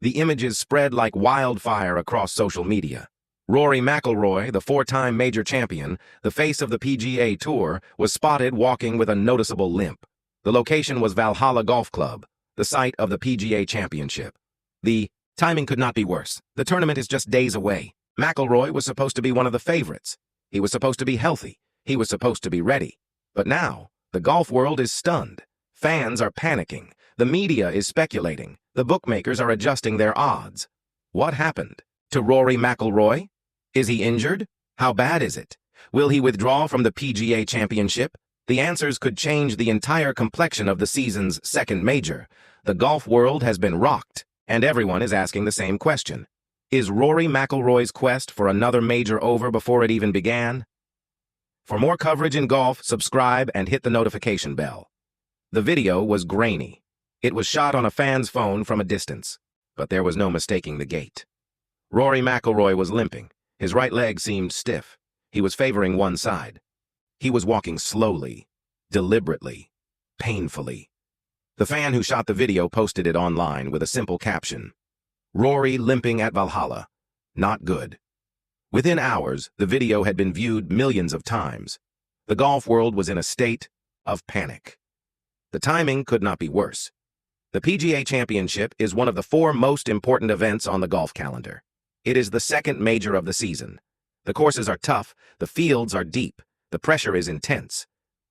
The images spread like wildfire across social media. Rory McIlroy, the four-time major champion, the face of the PGA Tour, was spotted walking with a noticeable limp. The location was Valhalla Golf Club, the site of the PGA Championship. The timing could not be worse. The tournament is just days away. McIlroy was supposed to be one of the favorites. He was supposed to be healthy. He was supposed to be ready. But now, the golf world is stunned. Fans are panicking. The media is speculating. The bookmakers are adjusting their odds. What happened to Rory McIlroy? Is he injured? How bad is it? Will he withdraw from the PGA Championship? The answers could change the entire complexion of the season's second major. The golf world has been rocked, and everyone is asking the same question. Is Rory McIlroy's quest for another major over before it even began? For more coverage in golf, subscribe and hit the notification bell. The video was grainy. It was shot on a fan's phone from a distance, but there was no mistaking the gait. Rory McIlroy was limping. His right leg seemed stiff. He was favoring one side. He was walking slowly, deliberately, painfully. The fan who shot the video posted it online with a simple caption: "Rory limping at Valhalla. Not good." Within hours, the video had been viewed millions of times. The golf world was in a state of panic. The timing could not be worse. The PGA Championship is one of the four most important events on the golf calendar. It is the second major of the season. The courses are tough, the fields are deep, the pressure is intense.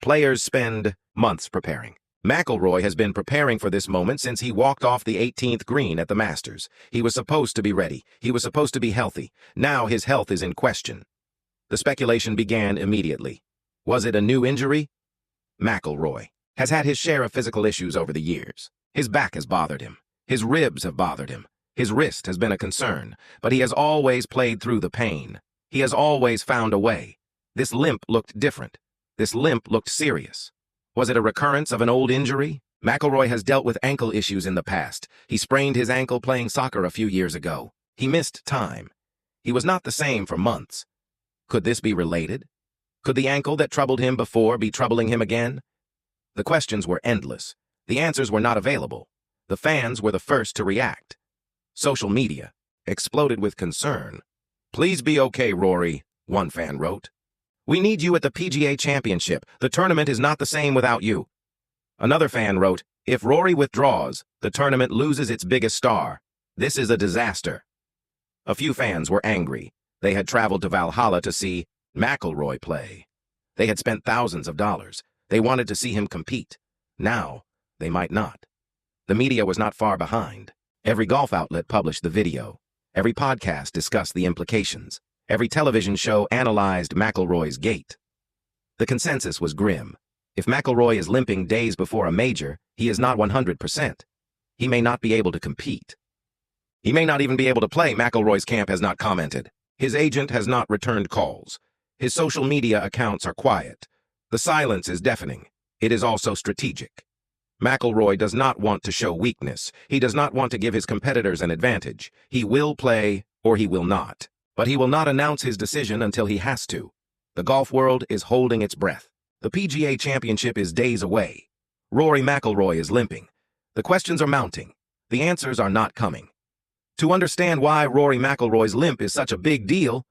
Players spend months preparing. McIlroy has been preparing for this moment since he walked off the 18th green at the Masters. He was supposed to be ready. He was supposed to be healthy. Now his health is in question. The speculation began immediately. Was it a new injury? McIlroy has had his share of physical issues over the years. His back has bothered him. His ribs have bothered him. His wrist has been a concern, but he has always played through the pain. He has always found a way. This limp looked different. This limp looked serious. Was it a recurrence of an old injury? McIlroy has dealt with ankle issues in the past. He sprained his ankle playing soccer a few years ago. He missed time. He was not the same for months. Could this be related? Could the ankle that troubled him before be troubling him again? The questions were endless. The answers were not available. The fans were the first to react. Social media exploded with concern. "Please be okay, Rory," one fan wrote. "We need you at the PGA Championship. The tournament is not the same without you." Another fan wrote, "If Rory withdraws, the tournament loses its biggest star. This is a disaster." A few fans were angry. They had traveled to Valhalla to see McIlroy play. They had spent thousands of dollars. They wanted to see him compete. Now, they might not. The media was not far behind. Every golf outlet published the video. Every podcast discussed the implications. Every television show analyzed McIlroy's gait. The consensus was grim. If McIlroy is limping days before a major, he is not 100%. He may not be able to compete. He may not even be able to play. McIlroy's camp has not commented. His agent has not returned calls. His social media accounts are quiet. The silence is deafening. It is also strategic. McIlroy does not want to show weakness. He does not want to give his competitors an advantage. He will play or he will not. But he will not announce his decision until he has to. The golf world is holding its breath. The PGA Championship is days away. Rory McIlroy is limping. The questions are mounting. The answers are not coming. To understand why Rory McIlroy's limp is such a big deal,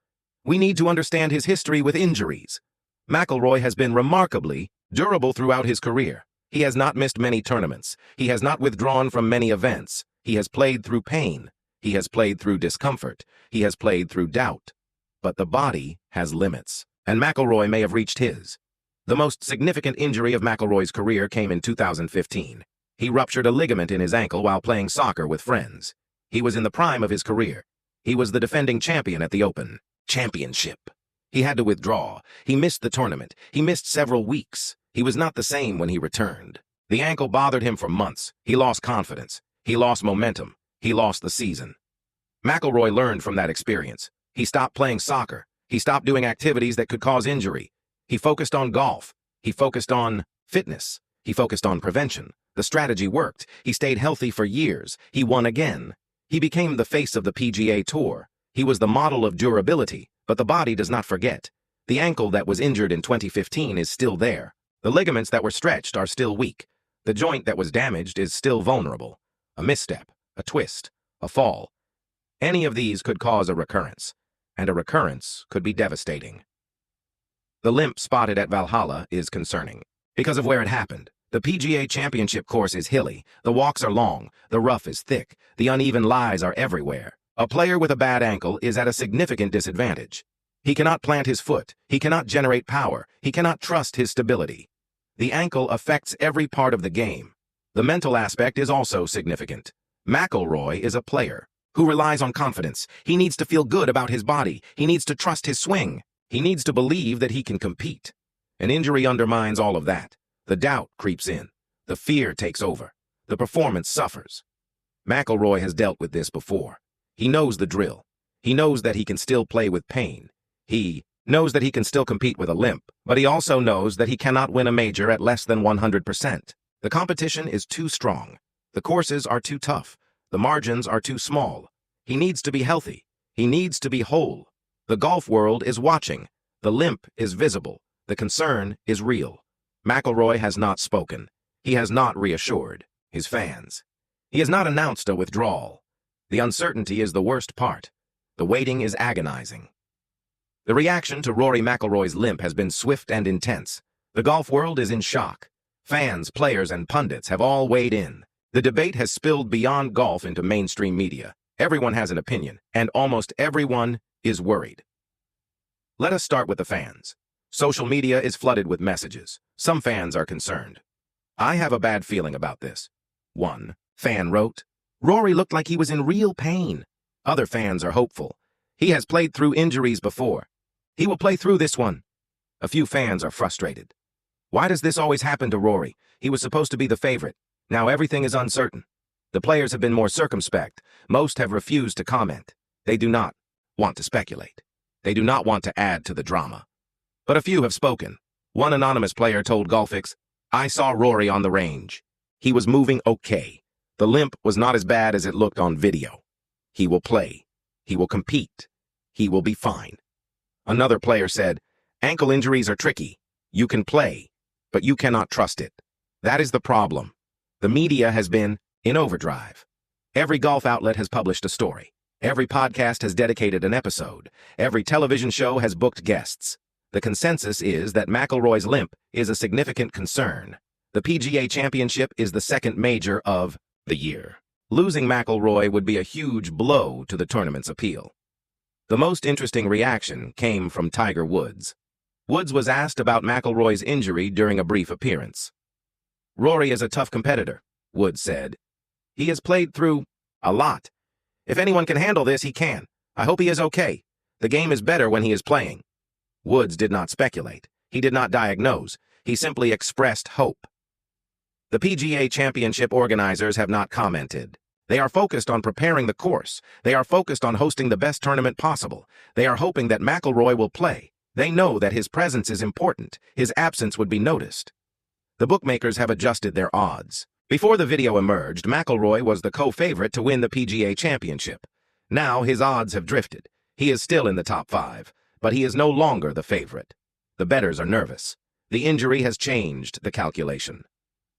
we need to understand his history with injuries. McIlroy has been remarkably durable throughout his career. He has not missed many tournaments. He has not withdrawn from many events. He has played through pain. He has played through discomfort. He has played through doubt. But the body has limits, and McIlroy may have reached his. The most significant injury of McIlroy's career came in 2015. He ruptured a ligament in his ankle while playing soccer with friends. He was in the prime of his career. He was the defending champion at the Open Championship. He had to withdraw. He missed the tournament. He missed several weeks. He was not the same when he returned. The ankle bothered him for months. He lost confidence. He lost momentum. He lost the season. McIlroy learned from that experience. He stopped playing soccer. He stopped doing activities that could cause injury. He focused on golf. He focused on fitness. He focused on prevention. The strategy worked. He stayed healthy for years. He won again. He became the face of the PGA Tour. He was the model of durability, but the body does not forget. The ankle that was injured in 2015 is still there. The ligaments that were stretched are still weak. The joint that was damaged is still vulnerable. A misstep, a twist, a fall. Any of these could cause a recurrence, and a recurrence could be devastating. The limp spotted at Valhalla is concerning because of where it happened. The PGA Championship course is hilly, the walks are long, the rough is thick, the uneven lies are everywhere. A player with a bad ankle is at a significant disadvantage. He cannot plant his foot, he cannot generate power, he cannot trust his stability. The ankle affects every part of the game. The mental aspect is also significant. McIlroy is a player who relies on confidence. He needs to feel good about his body. He needs to trust his swing. He needs to believe that he can compete. An injury undermines all of that. The doubt creeps in. The fear takes over. The performance suffers. McIlroy has dealt with this before. He knows the drill. He knows that he can still play with pain. He knows that he can still compete with a limp, but he also knows that he cannot win a major at less than 100%. The competition is too strong. The courses are too tough. The margins are too small. He needs to be healthy. He needs to be whole. The golf world is watching. The limp is visible. The concern is real. McIlroy has not spoken. He has not reassured his fans. He has not announced a withdrawal. The uncertainty is the worst part. The waiting is agonizing. The reaction to Rory McIlroy's limp has been swift and intense. The golf world is in shock. Fans, players, and pundits have all weighed in. The debate has spilled beyond golf into mainstream media. Everyone has an opinion, and almost everyone is worried. Let us start with the fans. Social media is flooded with messages. Some fans are concerned. I have a bad feeling about this. One fan wrote, "Rory looked like he was in real pain." Other fans are hopeful. He has played through injuries before. He will play through this one. A few fans are frustrated. Why does this always happen to Rory? He was supposed to be the favorite. Now everything is uncertain. The players have been more circumspect. Most have refused to comment. They do not want to speculate. They do not want to add to the drama. But a few have spoken. One anonymous player told Golfix, "I saw Rory on the range. He was moving okay. The limp was not as bad as it looked on video. He will play. He will compete. He will be fine." Another player said, "Ankle injuries are tricky. You can play, but you cannot trust it." That is the problem. The media has been in overdrive. Every golf outlet has published a story. Every podcast has dedicated an episode. Every television show has booked guests. The consensus is that McIlroy's limp is a significant concern. The PGA Championship is the second major of the year. Losing McIlroy would be a huge blow to the tournament's appeal. The most interesting reaction came from Tiger Woods. Woods was asked about McIlroy's injury during a brief appearance. "Rory is a tough competitor," Woods said. "He has played through a lot. If anyone can handle this, he can. I hope he is okay. The game is better when he is playing." Woods did not speculate. He did not diagnose. He simply expressed hope. The PGA Championship organizers have not commented. They are focused on preparing the course. They are focused on hosting the best tournament possible. They are hoping that McIlroy will play. They know that his presence is important. His absence would be noticed. The bookmakers have adjusted their odds. Before the video emerged, McIlroy was the co-favorite to win the PGA Championship. Now his odds have drifted. He is still in the top 5, but he is no longer the favorite. The bettors are nervous. The injury has changed the calculation.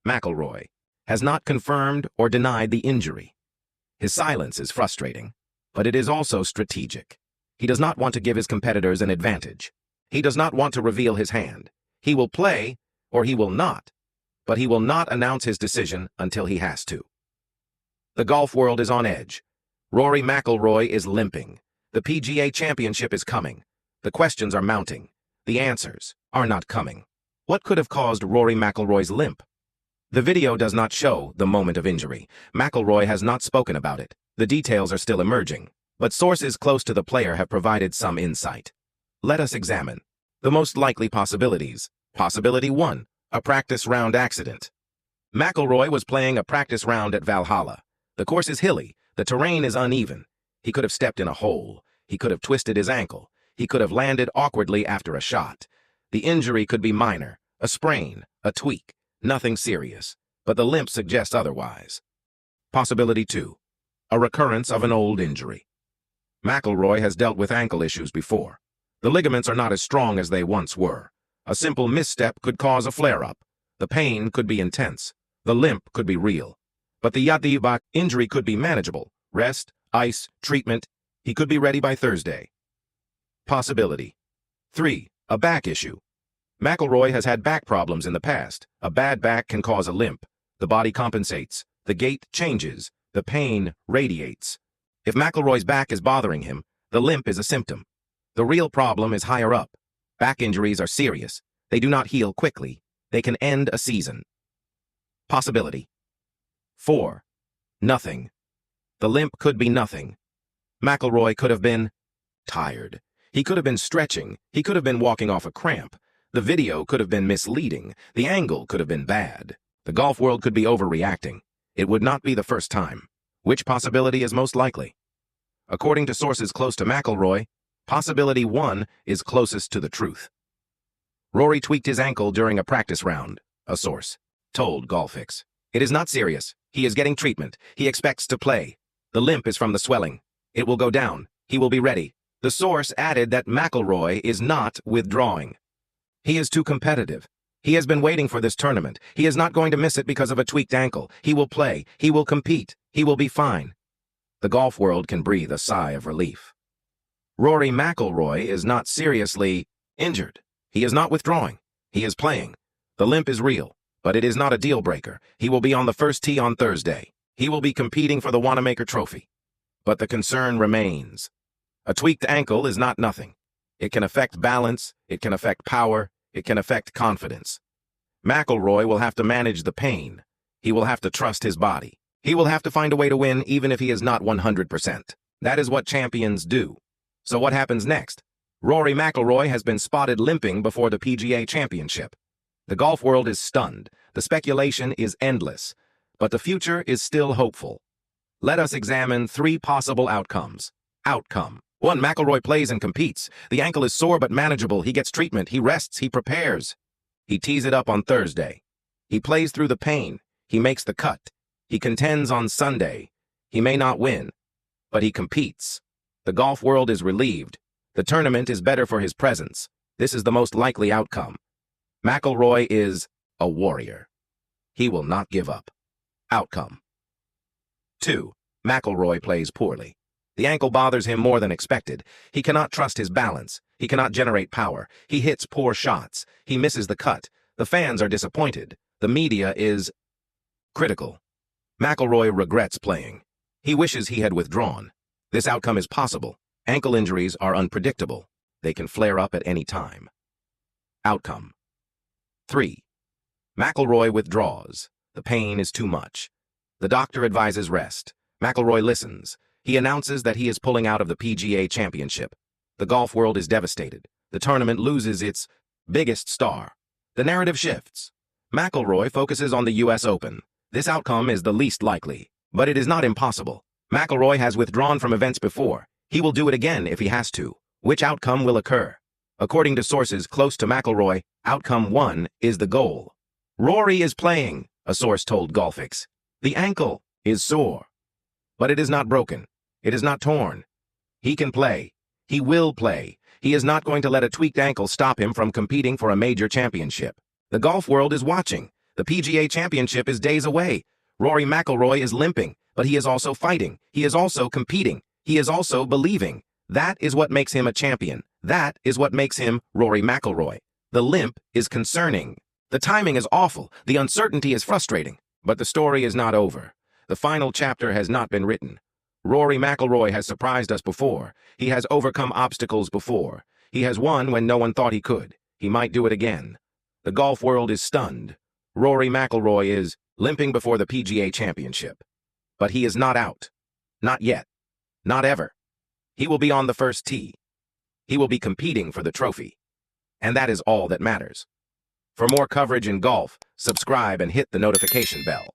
McIlroy has not confirmed or denied the injury. His silence is frustrating, but it is also strategic. He does not want to give his competitors an advantage. He does not want to reveal his hand. He will play, or he will not, but he will not announce his decision until he has to. The golf world is on edge. Rory McIlroy is limping. The PGA Championship is coming. The questions are mounting. The answers are not coming. What could have caused Rory McIlroy's limp? The video does not show the moment of injury. McIlroy has not spoken about it. The details are still emerging, but sources close to the player have provided some insight. Let us examine the most likely possibilities. Possibility 1, a practice round accident. McIlroy was playing a practice round at Valhalla. The course is hilly. The terrain is uneven. He could have stepped in a hole. He could have twisted his ankle. He could have landed awkwardly after a shot. The injury could be minor, a sprain, a tweak. Nothing serious, but the limp suggests otherwise. Possibility 2, a recurrence of an old injury. McIlroy has dealt with ankle issues before. The ligaments are not as strong as they once were. A simple misstep could cause a flare-up. The pain could be intense. The limp could be real. But the Yadibak injury could be manageable. Rest, ice, treatment. He could be ready by Thursday. Possibility. 3. A back issue. McIlroy has had back problems in the past. A bad back can cause a limp. The body compensates. The gait changes. The pain radiates. If McIlroy's back is bothering him, the limp is a symptom. The real problem is higher up. Back injuries are serious. They do not heal quickly. They can end a season. Possibility. 4. Nothing. The limp could be nothing. McIlroy could have been tired. He could have been stretching. He could have been walking off a cramp. The video could have been misleading. The angle could have been bad. The golf world could be overreacting. It would not be the first time. Which possibility is most likely? According to sources close to McIlroy, possibility 1 is closest to the truth. Rory tweaked his ankle during a practice round, a source told Golfix. It is not serious. He is getting treatment. He expects to play. The limp is from the swelling. It will go down. He will be ready. The source added that McIlroy is not withdrawing. He is too competitive. He has been waiting for this tournament. He is not going to miss it because of a tweaked ankle. He will play. He will compete. He will be fine. The golf world can breathe a sigh of relief. Rory McIlroy is not seriously injured. He is not withdrawing. He is playing. The limp is real, but it is not a deal breaker. He will be on the first tee on Thursday. He will be competing for the Wanamaker Trophy. But the concern remains. A tweaked ankle is not nothing. It can affect balance, it can affect power, it can affect confidence. McIlroy will have to manage the pain. He will have to trust his body. He will have to find a way to win even if he is not 100%. That is what champions do. So what happens next? Rory McIlroy has been spotted limping before the PGA Championship. The golf world is stunned. The speculation is endless. But the future is still hopeful. Let us examine 3 possible outcomes. Outcome. 1. McIlroy plays and competes. The ankle is sore but manageable. He gets treatment. He rests. He prepares. He tees it up on Thursday. He plays through the pain. He makes the cut. He contends on Sunday. He may not win, but he competes. The golf world is relieved. The tournament is better for his presence. This is the most likely outcome. McIlroy is a warrior. He will not give up. Outcome. 2. McIlroy plays poorly. The ankle bothers him more than expected. He cannot trust his balance. He cannot generate power. He hits poor shots. He misses the cut. The fans are disappointed. The media is critical. McIlroy regrets playing. He wishes he had withdrawn. This outcome is possible. Ankle injuries are unpredictable. They can flare up at any time. Outcome. 3. McIlroy withdraws. The pain is too much. The doctor advises rest. McIlroy listens. He announces that he is pulling out of the PGA Championship. The golf world is devastated. The tournament loses its biggest star. The narrative shifts. McIlroy focuses on the U.S. Open. This outcome is the least likely, but it is not impossible. McIlroy has withdrawn from events before. He will do it again if he has to. Which outcome will occur? According to sources close to McIlroy, outcome 1 is the goal. Rory is playing, a source told Golfix. The ankle is sore, but it is not broken. It is not torn. He can play. He will play. He is not going to let a tweaked ankle stop him from competing for a major championship. The golf world is watching. The PGA Championship is days away. Rory McIlroy is limping, but he is also fighting. He is also competing. He is also believing. That is what makes him a champion. That is what makes him Rory McIlroy. The limp is concerning. The timing is awful. The uncertainty is frustrating. But the story is not over. The final chapter has not been written. Rory McIlroy has surprised us before. He has overcome obstacles before. He has won when no one thought he could. He might do it again. The golf world is stunned. Rory McIlroy is limping before the PGA Championship. But he is not out. Not yet. Not ever. He will be on the first tee. He will be competing for the trophy. And that is all that matters. For more coverage in golf, subscribe and hit the notification bell.